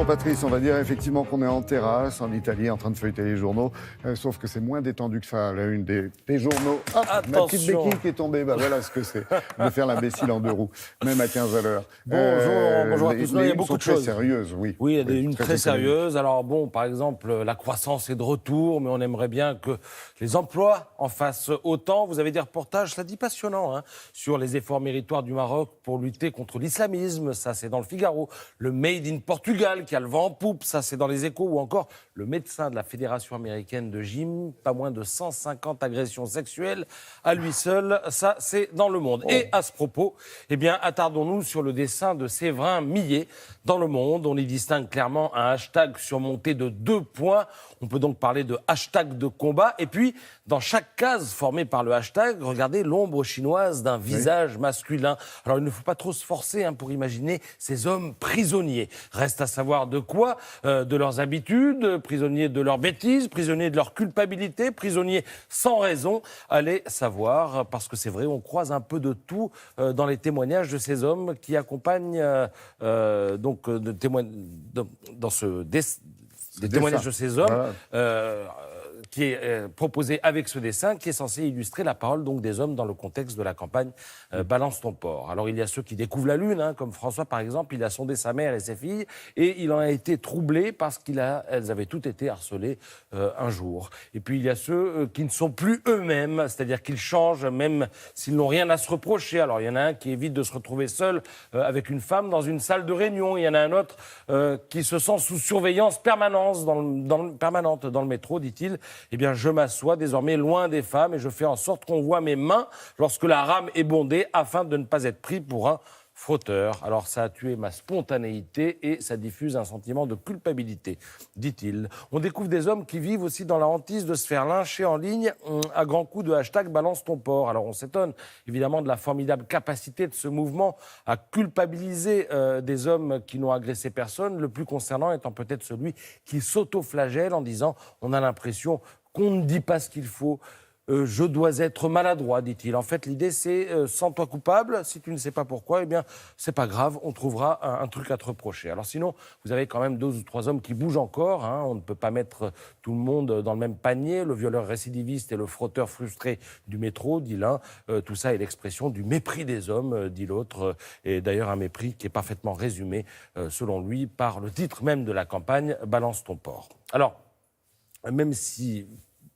Bonjour Patrice, on va dire effectivement qu'on est en terrasse, en Italie, en train de feuilleter les journaux, sauf que c'est moins détendu que ça. La une des journaux, hop, ma petite béquille qui est tombée, bah voilà ce que c'est, de faire l'imbécile en deux roues, même à 15 à l'heure. Bonjour à tous. Il y a beaucoup de choses. Très sérieuses, oui. Oui, il y a des unes très économiques. sérieuses. Alors bon, par exemple, la croissance est de retour, mais on aimerait bien que les emplois en fassent autant. Vous avez des reportages, ça dit passionnant, sur les efforts méritoires du Maroc pour lutter contre l'islamisme. Ça, c'est dans le Figaro. Le Made in Portugal qui a le vent en poupe, ça c'est dans les Échos, ou encore le médecin de la Fédération américaine de gym, pas moins de 150 agressions sexuelles à lui seul, ça c'est dans Le Monde. Et à ce propos, eh bien, attardons-nous sur le dessin de Séverin Millet dans Le Monde. On y distingue clairement un hashtag surmonté de 2 points. On peut donc parler de hashtag de combat. Et puis, dans chaque case formée par le hashtag, regardez l'ombre chinoise d'un visage masculin. Alors, il ne faut pas trop se forcer pour imaginer ces hommes prisonniers. Reste à savoir de quoi, de leurs habitudes, prisonniers de leurs bêtises, prisonniers de leur culpabilité, prisonniers sans raison. Allez savoir, parce que c'est vrai, on croise un peu de tout dans les témoignages de ces hommes qui accompagnent dans les témoignages de ces hommes. Voilà. Qui est proposé avec ce dessin, qui est censé illustrer la parole donc des hommes dans le contexte de la campagne Balance ton porc. Alors il y a ceux qui découvrent la lune, comme François par exemple, il a sondé sa mère et ses filles, et il en a été troublé parce qu'elles avaient toutes été harcelées un jour. Et puis il y a ceux qui ne sont plus eux-mêmes, c'est-à-dire qu'ils changent même s'ils n'ont rien à se reprocher. Alors il y en a un qui évite de se retrouver seul avec une femme dans une salle de réunion, il y en a un autre qui se sent sous surveillance permanente dans le métro, dit-il. Eh bien, je m'assois désormais loin des femmes et je fais en sorte qu'on voit mes mains lorsque la rame est bondée afin de ne pas être pris pour un frotteur. Alors, ça a tué ma spontanéité et ça diffuse un sentiment de culpabilité, dit-il. On découvre des hommes qui vivent aussi dans la hantise de se faire lyncher en ligne à grands coups de hashtag balance ton porc. Alors, on s'étonne évidemment de la formidable capacité de ce mouvement à culpabiliser des hommes qui n'ont agressé personne, le plus concernant étant peut-être celui qui s'auto-flagelle en disant « on a l'impression qu'on ne dit pas ce qu'il faut ». Je dois être maladroit, dit-il. En fait, l'idée, c'est sens-toi coupable. Si tu ne sais pas pourquoi, eh bien, c'est pas grave. On trouvera un truc à te reprocher. Alors sinon, vous avez quand même 2 ou 3 hommes qui bougent encore. On ne peut pas mettre tout le monde dans le même panier. Le violeur récidiviste et le frotteur frustré du métro, dit l'un. Tout ça est l'expression du mépris des hommes, dit l'autre. Et d'ailleurs, un mépris qui est parfaitement résumé, selon lui, par le titre même de la campagne « Balance ton porc ». Alors, même si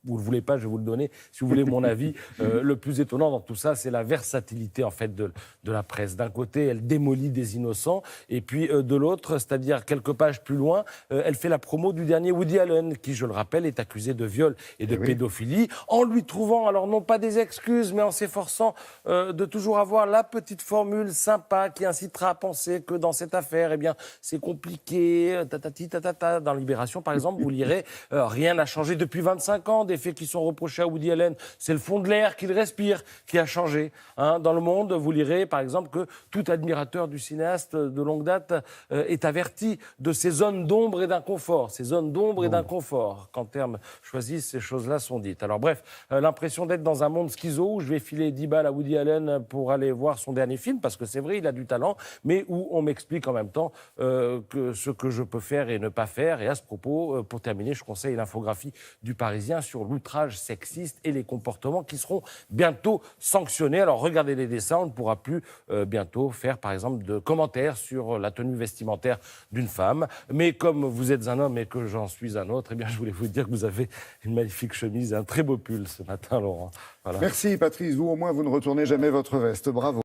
vous ne le voulez pas, je vais vous le donner. Si vous voulez mon avis, le plus étonnant dans tout ça, c'est la versatilité en fait de la presse. D'un côté, elle démolit des innocents, et puis de l'autre, c'est-à-dire quelques pages plus loin, elle fait la promo du dernier Woody Allen, qui, je le rappelle, est accusé de viol et de pédophilie, en lui trouvant, alors non pas des excuses, mais en s'efforçant de toujours avoir la petite formule sympa qui incitera à penser que dans cette affaire, eh bien, c'est compliqué, tatati, tatata. Dans Libération, par exemple, vous lirez rien n'a changé depuis 25 ans. Des faits qui sont reprochés à Woody Allen, c'est le fond de l'air qu'il respire qui a changé. Dans Le Monde, vous lirez par exemple que tout admirateur du cinéaste de longue date est averti de ces zones d'ombre et d'inconfort. Ces zones d'ombre et d'inconfort, qu'en termes choisis, ces choses-là sont dites. Alors bref, l'impression d'être dans un monde schizo où je vais filer 10 balles à Woody Allen pour aller voir son dernier film, parce que c'est vrai, il a du talent, mais où on m'explique en même temps que ce que je peux faire et ne pas faire. Et à ce propos, pour terminer, je conseille l'infographie du Parisien sur l'outrage sexiste et les comportements qui seront bientôt sanctionnés. Alors regardez les dessins, on ne pourra plus bientôt faire par exemple de commentaires sur la tenue vestimentaire d'une femme. Mais comme vous êtes un homme et que j'en suis un autre, eh bien je voulais vous dire que vous avez une magnifique chemise et un très beau pull ce matin, Laurent. Voilà. Merci Patrice, vous au moins vous ne retournez jamais votre veste, bravo.